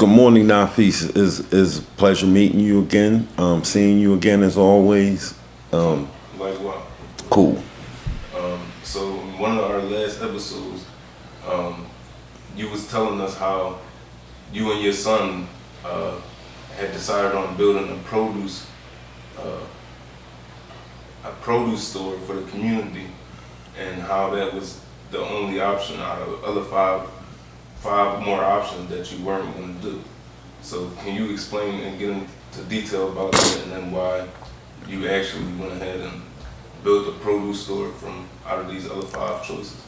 Good morning, Nafis. Is a pleasure meeting you again. Seeing you again as always. Likewise. Cool. So in one of our last episodes, you was telling us how you and your son had decided on building a produce store for the community, and how that was the only option out of other five more options that you weren't going to do. So can you explain and get into detail about that, and then why you actually went ahead and built a produce store from out of these other five choices?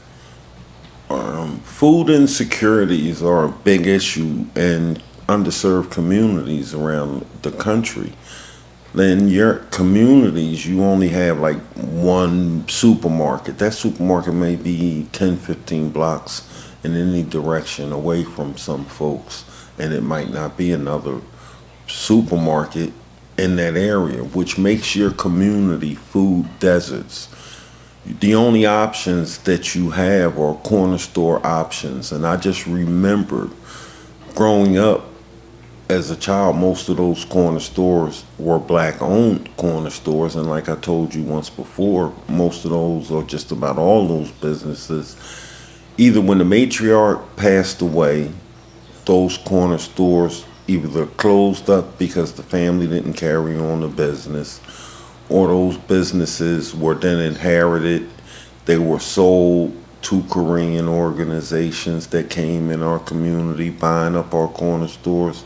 Food insecurities are a big issue in underserved communities around the country. In your communities, you only have like one supermarket. That supermarket may be 10, 15 blocks in any direction away from some folks, and it might not be another supermarket in that area, which makes your community food deserts. The only options that you have are corner store options. And I just remembered growing up as a child, most of those corner stores were black owned corner stores. And like I told you once before, most of those, or just about all those businesses, either when the matriarch passed away, those corner stores either closed up because the family didn't carry on the business, or those businesses were then inherited. They were sold to Korean organizations that came in our community buying up our corner stores.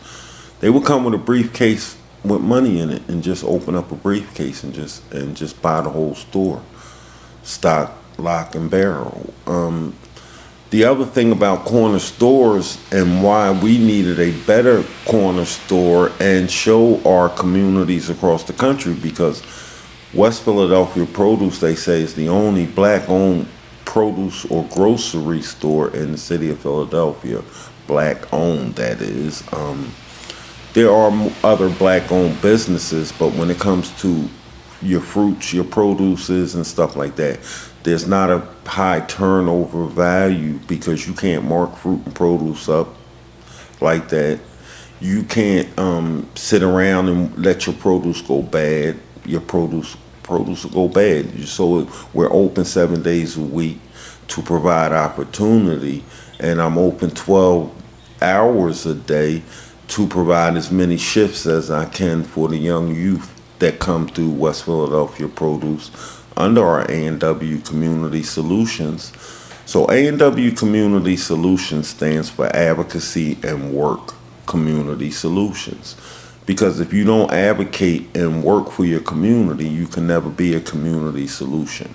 They would come with a briefcase with money in it and just open up a briefcase and just buy the whole store, stock, lock, and barrel. The other thing about corner stores and why we needed a better corner store and show our communities across the country, because West Philadelphia Produce, they say, is the only black-owned produce or grocery store in the city of Philadelphia. Black-owned, that is. There are other black-owned businesses, but when it comes to your fruits, your produces, and stuff like that, there's not a high turnover value because you can't mark fruit and produce up like that. You can't sit around and let your produce go bad. Your produce will go bad. So we're open 7 days a week to provide opportunity, and I'm open 12 hours a day to provide as many shifts as I can for the young youth that come through West Philadelphia Produce under our A&W Community Solutions. So A&W Community Solutions stands for Advocacy and Work Community Solutions. Because if you don't advocate and work for your community, you can never be a community solution.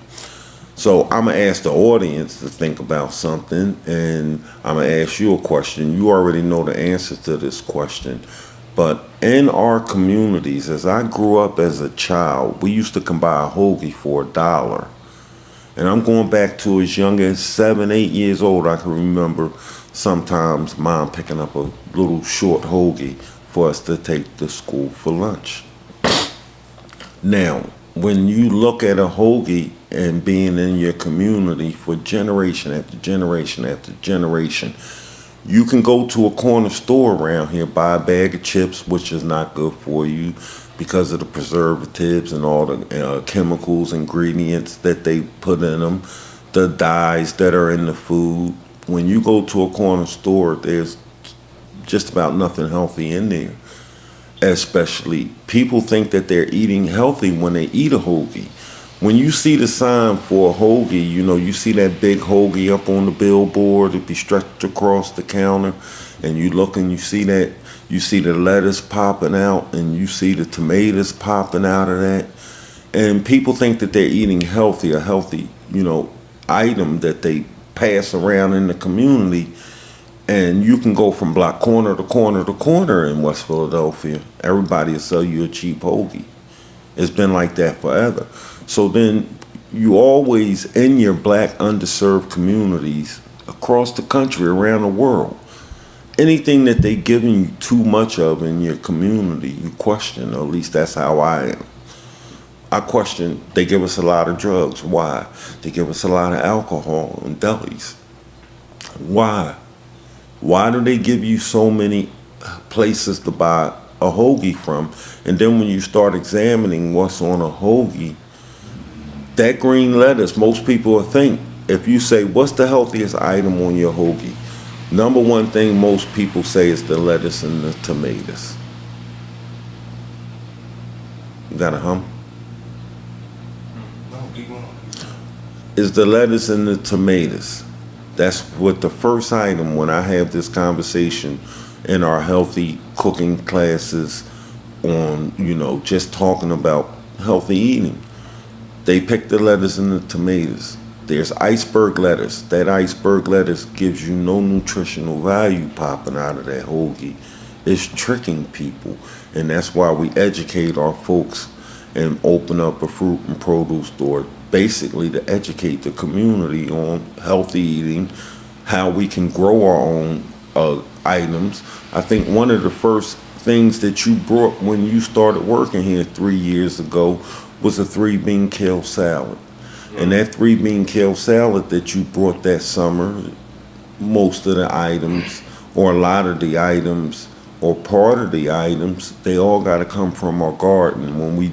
So I'm going to ask the audience to think about something, and I'm going to ask you a question. You already know the answer to this question. But in our communities, as I grew up as a child, we used to come buy a hoagie for $1. And I'm going back to as young as 7, 8 years old. I can remember sometimes mom picking up a little short hoagie for us to take to school for lunch. Now, when you look at a hoagie and being in your community for generation after generation after generation, you can go to a corner store around here, buy a bag of chips, which is not good for you because of the preservatives and all the chemicals, ingredients that they put in them, the dyes that are in the food. When you go to a corner store, there's just about nothing healthy in there. Especially, people think that they're eating healthy when they eat a hoagie. When you see the sign for a hoagie, you see that big hoagie up on the billboard, it be stretched across the counter, and you look and you see the lettuce popping out, and you see the tomatoes popping out of that. And people think that they're eating healthy, a healthy, item that they pass around in the community. And you can go from block corner to corner to corner in West Philadelphia. Everybody will sell you a cheap hoagie. It's been like that forever. So then you always, in your black underserved communities across the country, around the world, anything that they giving you too much of in your community, you question, or at least that's how I am. I question, they give us a lot of drugs. Why? They give us a lot of alcohol and delis. Why? Why do they give you so many places to buy a hoagie from. And then when you start examining what's on a hoagie, that green lettuce, most people will think, if you say, what's the healthiest item on your hoagie? Number one thing most people say is the lettuce and the tomatoes. You got a hum? No, keep going. Is the lettuce and the tomatoes. That's what the first item when I have this conversation in our healthy cooking classes on, just talking about healthy eating. They pick the lettuce and the tomatoes. There's iceberg lettuce. That iceberg lettuce gives you no nutritional value popping out of that hoagie. It's tricking people. And that's why we educate our folks and open up a fruit and produce store, basically to educate the community on healthy eating, how we can grow our own items. I think one of the first things that you brought when you started working here 3 years ago was a 3-bean kale salad. And that 3-bean kale salad that you brought that summer, most of the items, or a lot of the items, or part of the items, they all got to come from our garden. When we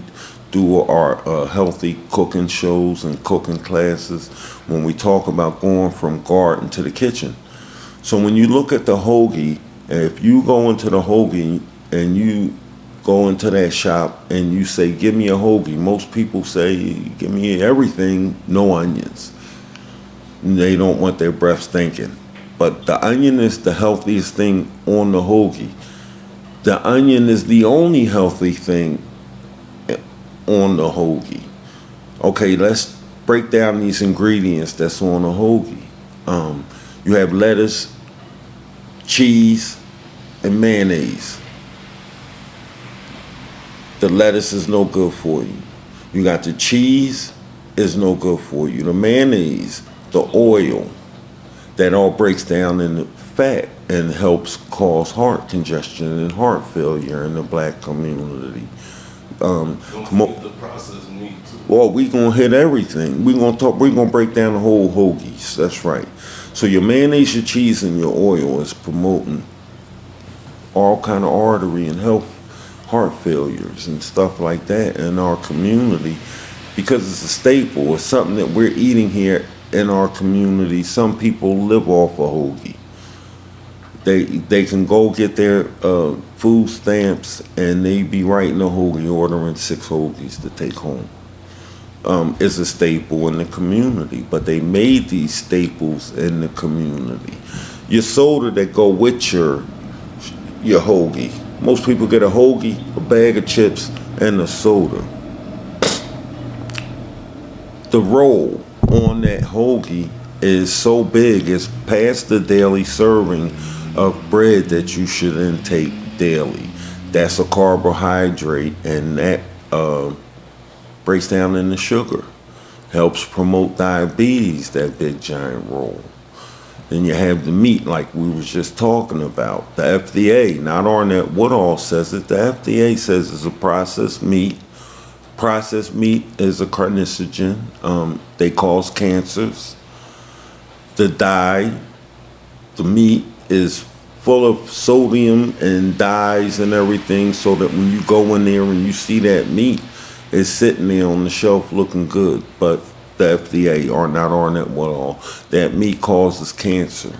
do our healthy cooking shows and cooking classes, when we talk about going from garden to the kitchen. So when you look at the hoagie, if you go into the hoagie and you go into that shop and you say, give me a hoagie, most people say, give me everything, no onions. And they don't want their breath stinking. But the onion is the healthiest thing on the hoagie. The onion is the only healthy thing on the hoagie. Okay, let's break down these ingredients that's on a hoagie. You have lettuce, cheese, and mayonnaise. The lettuce is no good for you. You got the cheese, is no good for you. The mayonnaise, the oil, that all breaks down into fat and helps cause heart congestion and heart failure in the black community. Don't forget the processed meat too. Well, we gonna hit everything. We're gonna break down the whole hoagies. That's right. So your mayonnaise, your cheese, and your oil is promoting all kind of artery and heart failures and stuff like that in our community because it's a staple. It's something that we're eating here in our community. Some people live off a hoagie. They can go get their food stamps and they be writing a hoagie, ordering 6 hoagies to take home. It's a staple in the community, but they made these staples in the community. Your soda that go with your hoagie. Most people get a hoagie, a bag of chips, and a soda. The roll on that hoagie is so big, it's past the daily serving of bread that you should intake daily. That's a carbohydrate, and that breaks down into sugar. Helps promote diabetes, that big giant roll. Then you have the meat, like we was just talking about. The FDA, not Arnett Woodall says it, the FDA says it's a processed meat. Processed meat is a carcinogen. They cause cancers. The dye, the meat is full of sodium and dyes and everything, so that when you go in there and you see that meat, it's sitting there on the shelf looking good. But the FDA, or not Arnett Woodall, that meat causes cancer.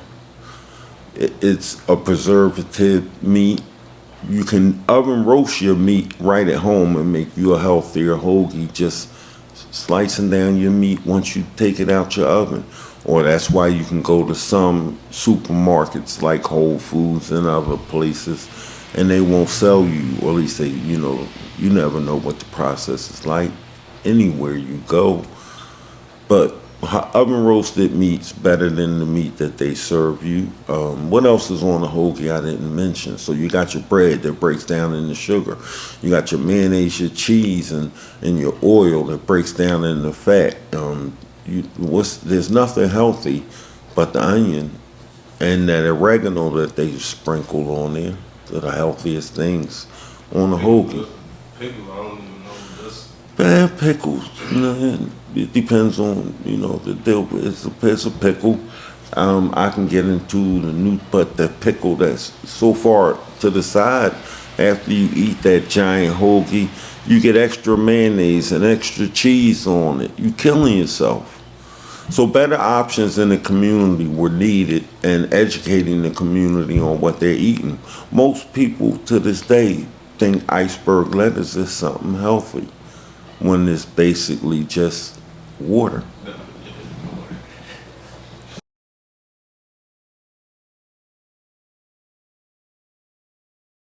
It's a preservative meat. You can oven roast your meat right at home and make you a healthier hoagie, just slicing down your meat once you take it out your oven. Or that's why you can go to some supermarkets like Whole Foods and other places and they won't sell you, or at least they, you never know what the process is like anywhere you go. But oven roasted meat's better than the meat that they serve you. What else is on the hoagie I didn't mention? So you got your bread that breaks down into sugar. You got your mayonnaise, your cheese, and your oil that breaks down into fat. There's nothing healthy but the onion and that oregano that they sprinkle on there. They're the healthiest things on the hoagie. Pickle, I don't even know this. Bad pickles, it depends on, the deal. It's a pickle. I can get into the new, but the pickle that's so far to the side after you eat that giant hoagie, you get extra mayonnaise and extra cheese on it. You killing yourself. So better options in the community were needed and educating the community on what they're eating. Most people to this day think iceberg lettuce is something healthy when it's basically just water.